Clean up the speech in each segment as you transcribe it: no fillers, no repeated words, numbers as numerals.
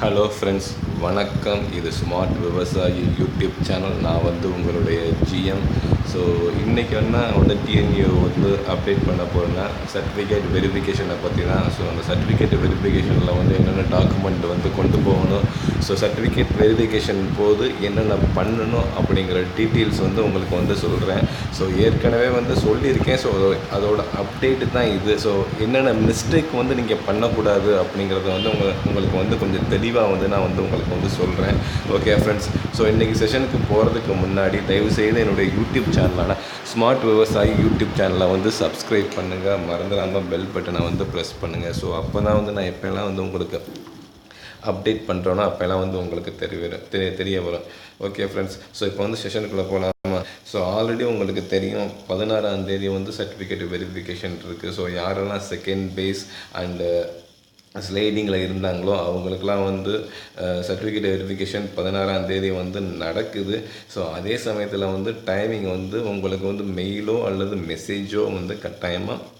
Hello friends, வணக்கம். இது smart விவசாயி யூடியூப் சேனல். நான் உங்களுடைய ஜிஎம். ஸோ இன்றைக்கி டிஎன்யூ அப்டேட் பண்ண போகிறேன்னா சர்டிஃபிகேட் வெரிஃபிகேஷனை பற்றி தான். ஸோ அந்த சர்டிஃபிகேட் வெரிஃபிகேஷனில் என்னென்ன டாக்குமெண்ட் கொண்டு போகணும், ஸோ சர்டிஃபிகேட் வெரிஃபிகேஷன் போது என்னென்ன பண்ணணும் அப்படிங்கிற டீட்டெயில்ஸ் உங்களுக்கு சொல்கிறேன். ஸோ ஏற்கனவே சொல்லியிருக்கேன். ஸோ அதோட அப்டேட்டு தான் இது. ஸோ என்னென்ன மிஸ்டேக் நீங்கள் பண்ணக்கூடாது அப்படிங்கிறத உங்களுக்கு கொஞ்சம் தெளிவாக நான் உங்களுக்கு சொல்கிறேன். ஓகே ஃப்ரெண்ட்ஸ், ஸோ இன்றைக்கி செஷனுக்கு போகிறதுக்கு முன்னாடி தயவுசெய்து என்னுடைய யூடியூப் சேனலான ஸ்மார்ட் விவசாயி யூடியூப் சேனலை சப்ஸ்கிரைப் பண்ணுங்கள். மறந்துடாமல் பெல் பட்டனை ப்ரெஸ் பண்ணுங்கள். ஸோ அப்போ தான் நான் எப்போல்லாம் உங்களுக்கு அப்டேட் பண்ணுறோன்னா அப்போல்லாம் உங்களுக்கு தெரிய வரும். ஓகே ஃப்ரெண்ட்ஸ், ஸோ இப்போ செஷனுக்குள்ளே போகலாமா? ஸோ ஆல்ரெடி உங்களுக்கு தெரியும் 16ஆம் தேதி சர்டிஃபிகேட் வெரிஃபிகேஷன் இருக்குது. ஸோ யாரெல்லாம் செகண்ட் பேஸ் அண்டு ஸ்லைடிங்கில் இருந்தாங்களோ அவங்களுக்கெல்லாம் சர்டிஃபிகேட் வெரிஃபிகேஷன் 16ஆம் தேதி நடக்குது. ஸோ அதே சமயத்தில் டைமிங் உங்களுக்கு மெயிலோ அல்லது மெசேஜோ கட்டாயமாக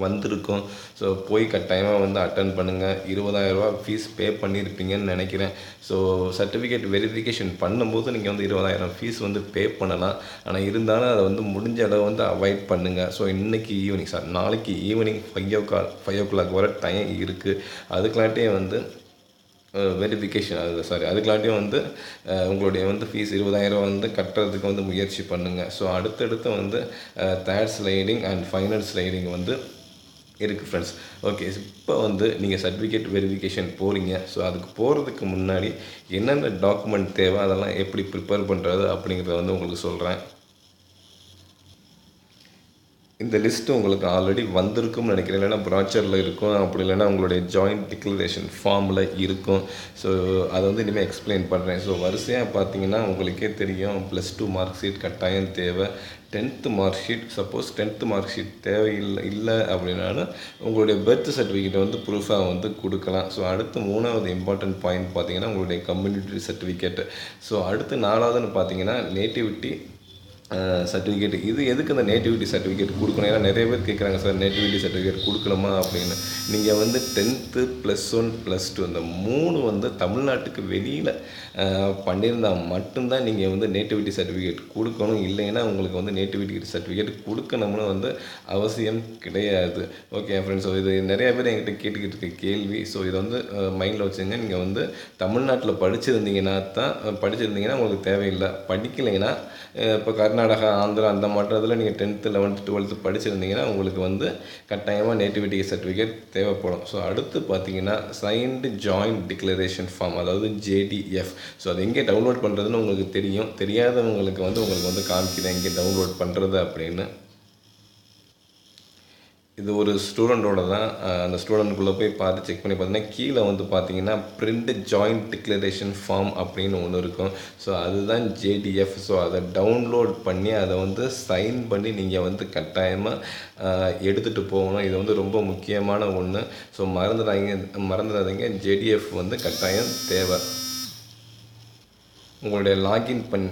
வந்திருக்கும். ஸோ போய் கட்டாயமாக அட்டன் பண்ணுங்கள். 20,000 ஃபீஸ் பே பண்ணியிருப்பீங்கன்னு நினைக்கிறேன். ஸோ சர்டிஃபிகேட் வெரிஃபிகேஷன் பண்ணும்போது நீங்கள் 20,000 ஃபீஸ் பே பண்ணலாம். ஆனால் இருந்தாலும் அதை முடிஞ்ச அளவு அவாய்ட் பண்ணுங்கள். ஸோ இன்றைக்கி ஈவினிங் நாளைக்கு ஈவினிங் 5 o'clock வர டைம் இருக்குது. அதுக்கெல்லாட்டியும் வெரிஃபிகேஷன் அதுக்கெல்லாட்டியும் உங்களுடைய ஃபீஸ் 20,000 கட்டுறதுக்கு முயற்சி பண்ணுங்கள். ஸோ அடுத்தடுத்து third sliding and final sliding இருக்குது ஃப்ரெண்ட்ஸ். ஓகே, இப்போ நீங்கள் சர்டிஃபிகேட் வெரிஃபிகேஷன் போகிறீங்க. ஸோ அதுக்கு போகிறதுக்கு முன்னாடி என்னென்ன டாக்குமெண்ட் தேவை, அதெல்லாம் எப்படி ப்ரிப்பேர் பண்ணுறது அப்படிங்கிறத உங்களுக்கு சொல்கிறேன். இந்த லிஸ்ட்டு உங்களுக்கு ஆல்ரெடி வந்திருக்கும்னு நினைக்கிறேன். இல்லைனா ப்ராச்சரில் இருக்கும், அப்படி இல்லைனா உங்களுடைய ஜாயிண்ட் டிக்ளரேஷன் ஃபார்மில் இருக்கும். ஸோ அதை இனிமேல் எக்ஸ்பிளைன் பண்ணுறேன். ஸோ வரிசையாக பார்த்தீங்கன்னா உங்களுக்கே தெரியும், +2 மார்க் ஷீட் கட்டாயம் தேவை. 10th mark sheet, suppose 10th mark sheet தேவையில்லை அப்படின்னாலும் உங்களுடைய பர்த் சர்டிஃபிகேட்டை ப்ரூஃபாக கொடுக்கலாம். ஸோ அடுத்து 3வது இம்பார்ட்டன்ட் பாயிண்ட் பார்த்தீங்கன்னா உங்களுடைய கம்யூனிட்டி சர்டிஃபிகேட்டு. ஸோ அடுத்து 4வதுன்னு பார்த்தீங்கன்னா நேட்டிவிட்டி சர்டிஃபிகேட். இது எதுக்கு இந்த நேட்டிவிட்டி சர்டிஃபிகேட் கொடுக்கணும்? ஏன்னா நிறைய பேர் கேட்குறாங்க, சார் நேட்டிவிட்டி சர்டிஃபிகேட் கொடுக்கணுமா அப்படின்னு. நீங்கள் 10th +1 +2 இந்த 3 தமிழ்நாட்டுக்கு வெளியில் பண்ணியிருந்தால் மட்டும்தான் நீங்கள் நேட்டிவிட்டி சர்டிஃபிகேட் கொடுக்கணும். இல்லைன்னா உங்களுக்கு நேட்டிவிட்டி சர்டிஃபிகேட் கொடுக்கணும்னு அவசியம் கிடையாது. ஓகே ஃப்ரெண்ட்ஸ், ஸோ இது நிறைய பேர் என்கிட்ட கேட்டுக்கிட்டு இருக்க கேள்வி. ஸோ இதை மைண்டில் வச்சுங்க. நீங்கள் தமிழ்நாட்டில் படிச்சிருந்தீங்கன்னா உங்களுக்கு தேவையில்லை. படிக்கலைன்னா இப்போ கர்நாடகா, ஆந்திரா அந்த மாற்றத்தில் நீங்கள் 10th 11th 12th படிச்சிருந்தீங்கன்னா உங்களுக்கு கட்டாயமாக நேட்டிவிட்டி சர்டிஃபிகேட் தேவைப்படும். ஸோ அடுத்து பார்த்தீங்கன்னா சைன்டு ஜாயிண்ட் டிக்ளரேஷன் ஃபார்ம், அதாவது JDF. ஸோ அது எங்கே டவுன்லோட் பண்ணுறதுன்னு உங்களுக்கு தெரியும். தெரியாதவங்களுக்கு உங்களுக்கு காமிக்கிறேன் எங்கே டவுன்லோட் பண்ணுறது அப்படின்னு. இது ஒரு ஸ்டூடெண்ட்டோட தான். அந்த ஸ்டூடெண்ட்டுக்குள்ளே போய் பார்த்து செக் பண்ணி பார்த்தீங்கன்னா கீழே பார்த்தீங்கன்னா பிரிண்ட் ஜாயிண்ட் டிக்ளரேஷன் ஃபார்ம் அப்படின்னு ஒன்று இருக்கும். ஸோ அதுதான் JDF. ஸோ அதை டவுன்லோட் பண்ணி அதை சைன் பண்ணி நீங்கள் கட்டாயமாக எடுத்துகிட்டு போகணும். இது ரொம்ப முக்கியமான ஒன்று. ஸோ மறந்துடாதீங்க. JDF கட்டாயம் தேவை. உங்களுடைய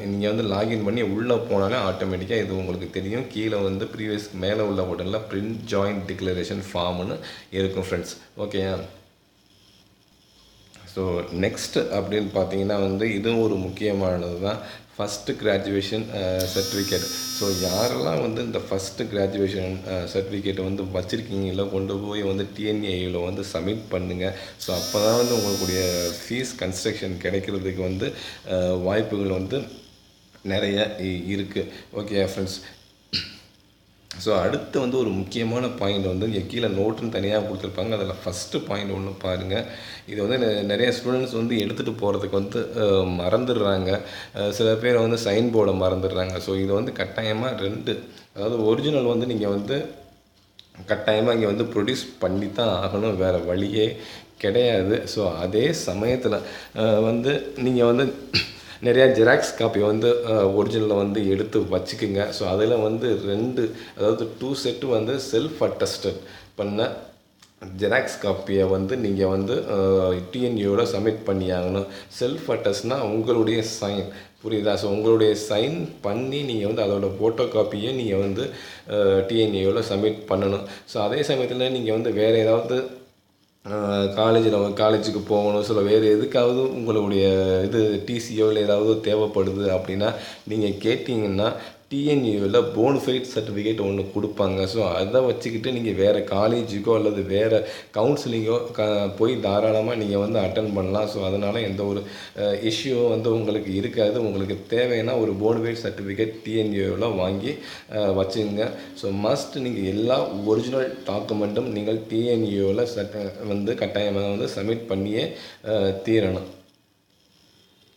நீங்கள் லாகின் பண்ணி உள்ளே போனாலே ஆட்டோமேட்டிக்காக இது உங்களுக்கு தெரியும். கீழே ப்ரீவியஸ் மேலே உள்ள உடனில் பிரிண்ட் ஜாயிண்ட் டிக்ளரேஷன் ஃபார்ம்னு இருக்கும் ஃப்ரெண்ட்ஸ். ஓகேயா? ஸோ நெக்ஸ்ட்டு அப்படின்னு பார்த்தீங்கன்னா இதுவும் ஒரு முக்கியமானது தான், ஃபஸ்ட்டு கிராஜுவேஷன் சர்டிஃபிகேட். ஸோ யாரெல்லாம் இந்த ஃபஸ்ட்டு கிராஜுவேஷன் சர்டிஃபிகேட்டை வச்சுருக்கீங்களோ கொண்டு போய் TNAயில் சப்மிட் பண்ணுங்கள். ஸோ அப்போ தான் உங்களுடைய ஃபீஸ் கன்ஸ்ட்ரக்ஷன் கிடைக்கிறதுக்கு வாய்ப்புகள் நிறைய இருக்குது. ஓகே ஃப்ரெண்ட்ஸ், ஸோ அடுத்து ஒரு முக்கியமான பாயிண்ட் இங்கே கீழே நோட்டுன்னு தனியாக கொடுத்துருப்பாங்க. அதில் ஃபஸ்ட்டு பாயிண்ட் ஒன்று பாருங்கள். இது நிறைய ஸ்டூடெண்ட்ஸ் எடுத்துகிட்டு போகிறதுக்கு மறந்துடுறாங்க. சில பேர் சைன் போர்டை மறந்துடுறாங்க. ஸோ இது கட்டாயமாக 2, அதாவது ஒரிஜினல் நீங்கள் கட்டாயமாக இங்கே ப்ரொடியூஸ் பண்ணி தான் ஆகணும், வேறு வழியே கிடையாது. ஸோ அதே சமயத்தில் நீங்கள் நிறையா ஜெராக்ஸ் காப்பி ஒரிஜினலில் எடுத்து வச்சுக்குங்க. ஸோ அதில் 2, அதாவது 2 செட்டு செல்ஃப் அட்டஸ்டட் பண்ண ஜெராக்ஸ் காப்பியை நீங்கள் TNUவோட சப்மிட் பண்ணி ஆகணும். செல்ஃப் அட்டஸ்ட்னால் உங்களுடைய சைன், புரியுதா? ஸோ உங்களுடைய சைன் பண்ணி நீங்கள் அதோட ஃபோட்டோ காப்பியை நீங்கள் TNUவில் சப்மிட் பண்ணணும். ஸோ அதே சமயத்தில் நீங்கள் வேறு ஏதாவது காலேஜுக்கு போகணும், சில வேறு எதுக்காவது உங்களுடைய இது டிசியோ இல்லை ஏதாவது தேவைப்படுது அப்படின்னா நீங்கள் கேட்டிங்கன்னா டிஎன்யூவில் போனஃபைட் சர்டிஃபிகேட் ஒன்று கொடுப்பாங்க. ஸோ அதை வச்சுக்கிட்டு நீங்கள் வேறு காலேஜுக்கோ அல்லது வேறு கவுன்சிலிங்கோ போய் தாராளமாக நீங்கள் வந்து அட்டன் பண்ணலாம். ஸோ அதனால் எந்த ஒரு இஷ்யூ வந்து உங்களுக்கு இருக்காது. உங்களுக்கு தேவைன்னா ஒரு போனஃபைட் சர்டிஃபிகேட் டிஎன்யூவில் வாங்கி வச்சுங்க. ஸோ மஸ்ட் நீங்கள் எல்லா ஒரிஜினல் டாக்குமெண்ட்டும் நீங்கள் டிஎன்யூவில் வந்து கட்டாயமாக வந்து சப்மிட் பண்ணியே தீரணும்.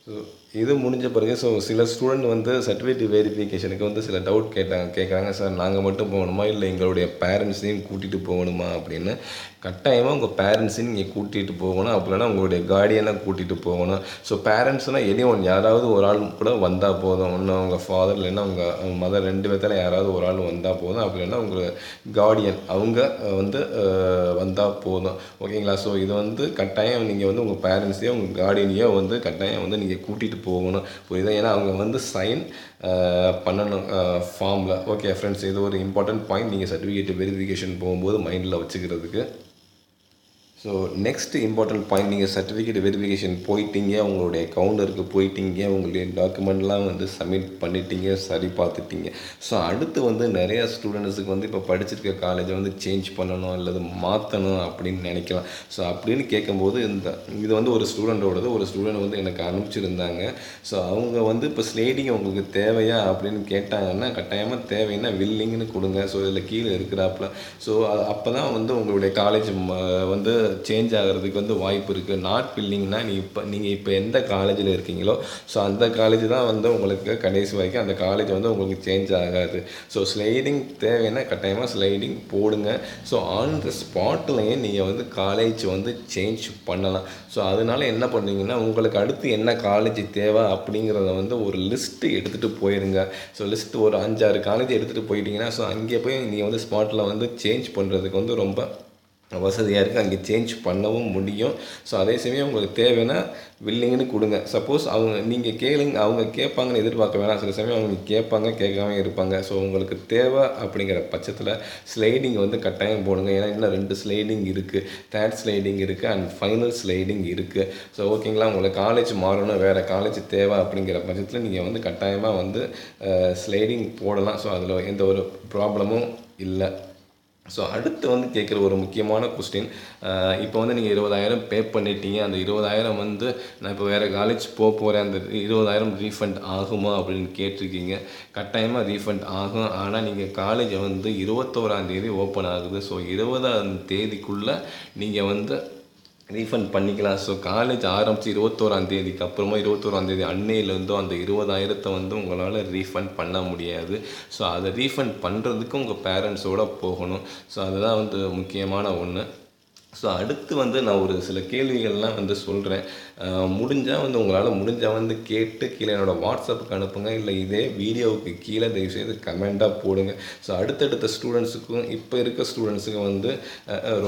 ஸோ இது முடிஞ்ச பிறகு சில ஸ்டூடெண்ட் வந்து சர்டிஃபிகேட் வெரிஃபிகேஷனுக்கு வந்து சில டவுட் கேட்குறாங்க, சார் நாங்கள் மட்டும் போகணுமா இல்லை எங்களுடைய பேரண்ட்ஸையும் கூட்டிகிட்டு போகணுமா அப்படின்னு. கட்டாயமாக உங்கள் பேரண்ட்ஸையும் நீங்கள் கூட்டிகிட்டு போகணும், அப்படின்னா உங்களுடைய கார்டியனை கூட்டிகிட்டு போகணும். ஸோ பேரண்ட்ஸ்னால் யாராவது ஒரு ஆள் கூட வந்தால் போதும். ஒன்று உங்கள் ஃபாதர் இல்லைன்னா உங்கள் மதர், 2 பேர்த்தில் யாராவது ஒரு ஆள் வந்தால் போதும். அப்படின்னா உங்கள் கார்டியன் அவங்க வந்து வந்தால் போதும். ஓகேங்களா? ஸோ இது வந்து கட்டாயம் நீங்கள் வந்து உங்கள் பேரண்ட்ஸையோ உங்கள் கார்டியனையோ வந்து கட்டாயம் வந்து நீங்கள் கூட்டிகிட்டு போகணும். புரியுதா? ஏன்னா அவங்க வந்து சைன் பண்ணணும் ஃபார்மில். ஓகே ஃப்ரெண்ட்ஸ், இது ஒரு இம்பார்ட்டன்ட் பாயிண்ட் நீங்கள் சர்டிஃபிகேட் வெரிஃபிகேஷன் போகும்போது மைண்டில் வச்சுக்கிறதுக்கு. ஸோ நெக்ஸ்ட் இம்பார்ட்டன்ட் பாயிண்ட், நீங்கள் சர்டிஃபிகேட் வெரிஃபிகேஷன் போயிட்டீங்க, உங்களுடைய கவுண்டருக்கு போயிட்டீங்க, உங்களுடைய டாக்குமெண்ட்லாம் வந்து சப்மிட் பண்ணிட்டீங்க, சரி பார்த்துட்டீங்க. ஸோ அடுத்து வந்து நிறையா ஸ்டூடெண்ட்ஸுக்கு வந்து இப்போ படிச்சிருக்க காலேஜை வந்து சேஞ்ச் பண்ணணும் அல்லது மாற்றணும் அப்படின்னு நினைக்கலாம். ஸோ அப்படின்னு கேட்கும்போது இது வந்து ஒரு ஸ்டூடெண்ட் வந்து எனக்கு அனுப்பிச்சிருந்தாங்க. ஸோ அவங்க வந்து இப்போ ஸ்லைடிங் உங்களுக்கு தேவையா அப்படின்னு கேட்டாங்கன்னா கட்டாயமாக தேவைன்னா வில்லிங்னு கொடுங்க. ஸோ இதில் கீழே இருக்கிறாப்புல. ஸோ அப்போ தான் வந்து உங்களுடைய காலேஜ் வந்து சேஞ்ச் ஆகிறதுக்கு வந்து வாய்ப்பு இருக்குது. நாட் பில்லிங்னா நீங்கள் இப்போ எந்த காலேஜில் இருக்கீங்களோ ஸோ அந்த காலேஜ் தான் வந்து உங்களுக்கு கடைசி வரைக்கும் அந்த காலேஜ் வந்து உங்களுக்கு சேஞ்ச் ஆகாது. ஸோ ஸ்லைடிங் தேவைன்னா கட்டாயமாக ஸ்லைடிங் போடுங்க. ஸோ ஆன் த ஸ்பாட்லேயே நீங்கள் வந்து காலேஜ் வந்து சேஞ்ச் பண்ணலாம். ஸோ அதனால் என்ன பண்ணுவீங்கன்னா உங்களுக்கு அடுத்து என்ன காலேஜ் தேவை அப்படிங்கிறத வந்து ஒரு லிஸ்ட்டு எடுத்துகிட்டு போயிருங்க. ஸோ லிஸ்ட்டு ஒரு 5-6 காலேஜ் எடுத்துகிட்டு போயிட்டீங்கன்னா ஸோ அங்கே போய் நீங்கள் வந்து ஸ்பாட்டில் வந்து சேஞ்ச் பண்ணுறதுக்கு வந்து ரொம்ப வசதியாக இருக்குது. அங்கே சேஞ்ச் பண்ணவும் முடியும். ஸோ அதே சமயம் உங்களுக்கு தேவைன்னா வில்லிங்னு கொடுங்க. சப்போஸ் நீங்கள் கேளுங்க, அவங்க கேட்பாங்கன்னு எதிர்பார்க்க வேணாம். சில சமயம் அவங்க கேட்பாங்க, கேட்காம இருப்பாங்க. ஸோ உங்களுக்கு தேவை அப்படிங்கிற பட்சத்தில் ஸ்லைடிங் வந்து கட்டாயம் போடுங்க. ஏன்னா இன்னும் 2 ஸ்லைடிங் இருக்குது, தேர்ட் ஸ்லைடிங் இருக்குது அண்ட் ஃபைனல் ஸ்லைடிங் இருக்குது. ஸோ ஓகேங்களா? உங்களுக்கு காலேஜ் மாறணும், வேறு காலேஜ் தேவை அப்படிங்கிற பட்சத்தில் நீங்கள் வந்து கட்டாயமாக வந்து ஸ்லைடிங் போடலாம். ஸோ அதில் எந்த ஒரு ப்ராப்ளமும் இல்லை. ஸோ அடுத்து வந்து கேட்குற ஒரு முக்கியமான கொஸ்டின், இப்போ வந்து நீங்கள் 20,000 பே பண்ணிட்டீங்க. அந்த 20,000 வந்து நான் இப்போ வேறு காலேஜ் போகிறேன், அந்த 20,000 ரீஃபண்ட் ஆகுமா அப்படின்னு கேட்டிருக்கீங்க. கட்டாயமாக ரீஃபண்ட் ஆகும். ஆனால் நீங்கள் காலேஜை வந்து 21ஆம் தேதி ஓப்பன் ஆகுது. ஸோ 20ஆம் தேதிக்குள்ளே நீங்கள் வந்து ரீஃபண்ட் பண்ணிக்கலாம். ஸோ காலேஜ் ஆரம்பித்து 21ஆம் தேதிக்கு அப்புறமா 21ஆம் தேதி அன்னையிலேருந்தோ அந்த 20,000 வந்து உங்களால் ரீஃபண்ட் பண்ண முடியாது. ஸோ அதை ரீஃபண்ட் பண்ணுறதுக்கு உங்கள் பேரண்ட்ஸோடு போகணும். ஸோ அதுதான் வந்து முக்கியமான ஒன்று. ஸோ அடுத்து வந்து நான் ஒரு சில கேள்விகள்லாம் வந்து சொல்கிறேன். முடிஞ்சால் வந்து உங்களால் முடிஞ்சால் வந்து கேட்டு கீழே என்னோடய வாட்ஸ்அப்புக்கு அனுப்புங்க. இல்லை இதே வீடியோவுக்கு கீழே தயவுசெய்து கமெண்ட்டாக போடுங்க. ஸோ அடுத்தடுத்த ஸ்டூடெண்ட்ஸுக்கும் இப்போ இருக்க ஸ்டூடெண்ட்ஸுக்கும் வந்து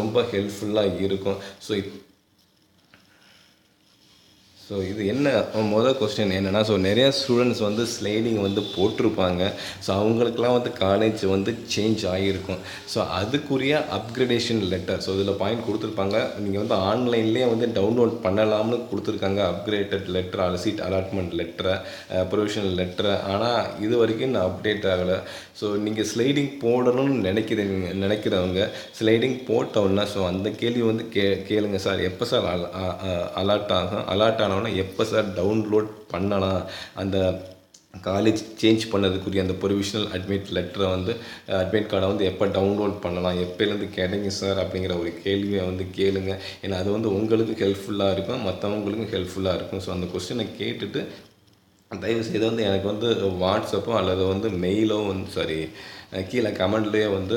ரொம்ப ஹெல்ப்ஃபுல்லாக இருக்கும். ஸோ இது என்ன முதல் கொஸ்டின் என்னென்னா, ஸோ நிறையா ஸ்டூடெண்ட்ஸ் வந்து ஸ்லைடிங் வந்து போட்டிருப்பாங்க. ஸோ அவங்களுக்கெல்லாம் வந்து காலேஜ் வந்து சேஞ்ச் ஆகியிருக்கும். ஸோ அதுக்குரிய அப்கிரேடேஷன் லெட்டர், ஸோ இதில் பாயிண்ட் கொடுத்துருப்பாங்க. நீங்கள் வந்து ஆன்லைன்லேயே வந்து டவுன்லோட் பண்ணலாம்னு கொடுத்துருக்காங்க. அப்கிரேட்டட் லெட்டர், சீட் அலாட்மெண்ட் லெட்டரை, ப்ரொவிஷனல் லெட்டரை. ஆனால் இது வரைக்கும் நான் அப்டேட் ஆகலை. ஸோ நீங்கள் ஸ்லைடிங் போடணும்னு நினைக்கிறவங்க ஸ்லைடிங் போட்டோன்னா ஸோ அந்த கேள்வி வந்து கேளுங்க, சார் எப்போ சார் அலாட் ஆனோன்னா எப்போ சார் டவுன்லோட் பண்ணலாம், அந்த காலேஜ் சேஞ்ச் பண்ணதுக்குரிய அந்த ப்ரொவிஷனல் அட்மிட் லெட்டரை வந்து அட்மிட் கார்டை வந்து எப்போ டவுன்லோட் பண்ணலாம், எப்போலேருந்து கிடைங்க சார் அப்படிங்கிற ஒரு கேள்வியை வந்து கேளுங்க. ஏன்னா அது வந்து உங்களுக்கு ஹெல்ப்ஃபுல்லாக இருக்கும், மற்றவங்களுக்கும் ஹெல்ப்ஃபுல்லாக இருக்கும். ஸோ அந்த கொஸ்டினை கேட்டுட்டு தயவுசெய்து வந்து எனக்கு வந்து வாட்ஸ்அப்போ அல்லது வந்து மெயிலோ வந்து கீழே கமெண்ட்லேயே வந்து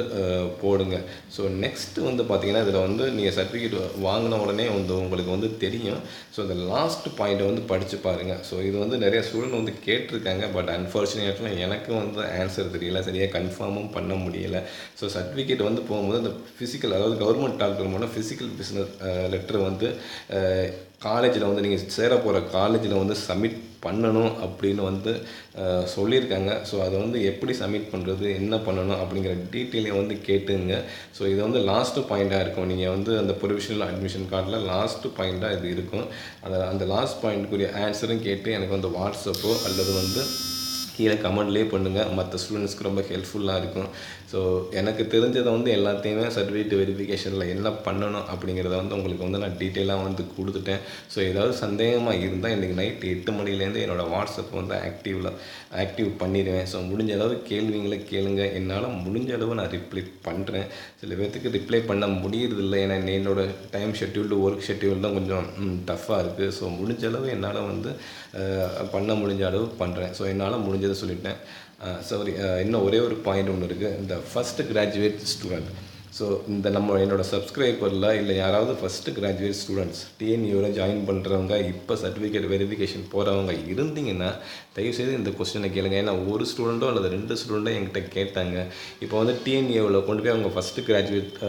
போடுங்க. ஸோ நெக்ஸ்ட்டு வந்து பார்த்திங்கன்னா இதில் வந்து நீங்கள் சர்டிஃபிகேட் வாங்கின உடனே வந்து உங்களுக்கு வந்து தெரியும். ஸோ இந்த லாஸ்ட் பாயிண்ட்டை வந்து படித்து பாருங்கள். ஸோ இது வந்து நிறைய ஸ்டூடெண்ட் வந்து கேட்டிருக்காங்க. பட் அன்ஃபார்ச்சுனேட்லி எனக்கும் வந்து ஆன்சர் தெரியல, சரியாக கன்ஃபார்மும் பண்ண முடியலை. ஸோ சர்டிஃபிகேட் வந்து போகும்போது இந்த ஃபிசிக்கல், அதாவது கவர்மெண்ட் டாக்டர் மூலம் ஃபிசிக்கல் பிஸ்னஸ் லெட்டர் வந்து காலேஜில் வந்து நீங்கள் சேர போகிற காலேஜில் வந்து சப்மிட் பண்ணணும் அப்படின்னு வந்து சொல்லியிருக்காங்க. ஸோ அதை வந்து எப்படி சப்மிட் பண்ணுறது, என்ன பண்ணணும் அப்படிங்கிற டீட்டெயிலையும் வந்து கேட்டுங்க. ஸோ இது வந்து லாஸ்ட்டு பாயிண்ட்டாக இருக்கும். நீங்கள் வந்து அந்த ப்ரொவிஷனல் அட்மிஷன் கார்டில் லாஸ்ட்டு பாயிண்ட்டாக இது இருக்கும். அந்த லாஸ்ட் பாயிண்ட்டுக்குரிய ஆன்சரும் கேட்டு எனக்கு வந்து வாட்ஸ்அப்போ அல்லது வந்து கீழே கமெண்ட்லேயே பண்ணுங்கள். மற்ற ஸ்டூடெண்ட்ஸ்க்கு ரொம்ப ஹெல்ப்ஃபுல்லாக இருக்கும். ஸோ எனக்கு தெரிஞ்சதை வந்து எல்லாத்தையுமே சர்டிஃபிகேட் வெரிஃபிகேஷனில் என்ன பண்ணணும் அப்படிங்கிறத வந்து உங்களுக்கு வந்து நான் டீட்டெயிலாக வந்து கொடுத்துட்டேன். ஸோ ஏதாவது சந்தேகமாக இருந்தால் இன்றைக்கி நைட்டு 8 மணிலேருந்து என்னோடய வாட்ஸ்அப் வந்து ஆக்டிவ் பண்ணிடுவேன். ஸோ முடிஞ்ச அளவு கேள்விங்களை கேளுங்க. என்னால் முடிஞ்ச அளவு நான் ரிப்ளை பண்ணுறேன். சில பேர்த்துக்கு ரிப்ளை பண்ண முடியறதில்லை. ஏன்னா என்னோடய டைம் ஷெட்யூல்டு ஒர்க் ஷெட்யூல் தான் கொஞ்சம் டஃப்பாக இருக்குது. ஸோ முடிஞ்ச அளவு என்னால் வந்து பண்ண முடிஞ்ச அளவு பண்ணுறேன். ஸோ என்னால் முடிஞ்சதை சொல்லிட்டேன். இன்னும் ஒரே ஒரு பாயிண்ட் ஒன்று இருக்குது. இந்த ஃபஸ்ட்டு கிராஜுவேட் ஸ்டூடெண்ட். ஸோ இந்த என்னோடய சப்ஸ்கிரைபரில் இல்லை யாராவது ஃபஸ்ட்டு கிராஜுவேட் ஸ்டூடெண்ட்ஸ் டிஎன்யூவில் ஜாயின் பண்ணுறவங்க இப்போ சர்டிஃபிகேட் வெரிஃபிகேஷன் போகிறவங்க இருந்தீங்கன்னா தயவுசெய்து இந்த கொஸ்டினை கேளுங்க. ஏன்னா ஒரு ஸ்டூடெண்ட்டோ அல்லது 2 ஸ்டூடெண்ட்டோ என்கிட்ட கேட்டாங்க. இப்போ வந்து டிஎன்யூவில் கொண்டு போய் அவங்க ஃபஸ்ட்டு கிராஜுவேட்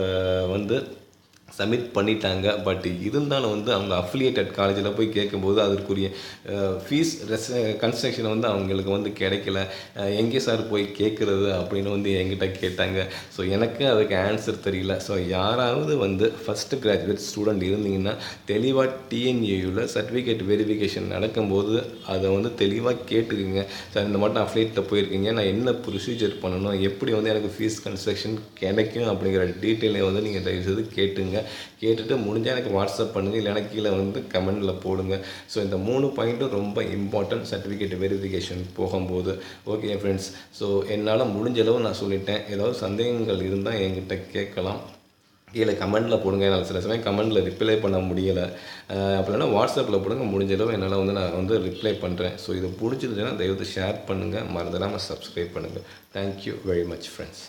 வந்து சப்மிட் பண்ணிட்டாங்க. பட் இருந்தாலும் வந்து அவங்க அஃபிலியேட்டட் காலேஜில் போய் கேட்கும்போது அதற்குரிய ஃபீஸ் கன்ஸ்ட்ரக்ஷன் வந்து அவங்களுக்கு வந்து கிடைக்கல. எங்கே சார் போய் கேட்குறது அப்படின்னு வந்து என்கிட்ட கேட்டாங்க. ஸோ எனக்கு அதுக்கு ஆன்சர் தெரியல. ஸோ யாராவது வந்து ஃபஸ்ட்டு கிராஜுவேட் ஸ்டூடெண்ட் இருந்தீங்கன்னா தெளிவாக டிஎன்ஏயூவில் சர்டிஃபிகேட் வெரிஃபிகேஷன் நடக்கும்போது அதை வந்து தெளிவாக கேட்டுக்குங்க. சார் இந்த மட்டும் அஃபிலியேட்டில் போயிருக்கீங்க, நான் என்ன ப்ரொசீஜர் பண்ணணும், எப்படி வந்து எனக்கு ஃபீஸ் கன்ஸ்ட்ரக்ஷன் கிடைக்கும் அப்படிங்கிற டீட்டெயிலை வந்து நீங்கள் தயவுசெய்து கேட்டுங்க. கேட்டுட்டு முடிஞ்சால் எனக்கு வாட்ஸ்அப் பண்ணுங்கள், இல்லைனா கீழே வந்து கமெண்டில் போடுங்க. ஸோ இந்த 3 பாயிண்ட்டும் ரொம்ப இம்பார்ட்டன்ட் சர்டிஃபிகேட் வெரிஃபிகேஷன் போகும்போது. ஓகே ஃப்ரெண்ட்ஸ், ஸோ என்னால் முடிஞ்ச அளவு நான் சொல்லிட்டேன். ஏதாவது சந்தேகங்கள் இருந்தால் என்கிட்ட கேட்கலாம். கீழே கமெண்டில் போடுங்க. என்னால் சில சமயம் கமெண்டில் ரிப்ளை பண்ண முடியலை. அப்படின்னா வாட்ஸ்அப்பில் போடுங்க. முடிஞ்ச அளவு என்னால் வந்து நான் வந்து ரிப்ளை பண்ணுறேன். ஸோ இது பிடிச்சிருந்துச்சுன்னா தயவுசெய்து ஷேர் பண்ணுங்கள். மறந்துடாமல் சப்ஸ்கிரைப் பண்ணுங்கள். Thank you very much friends.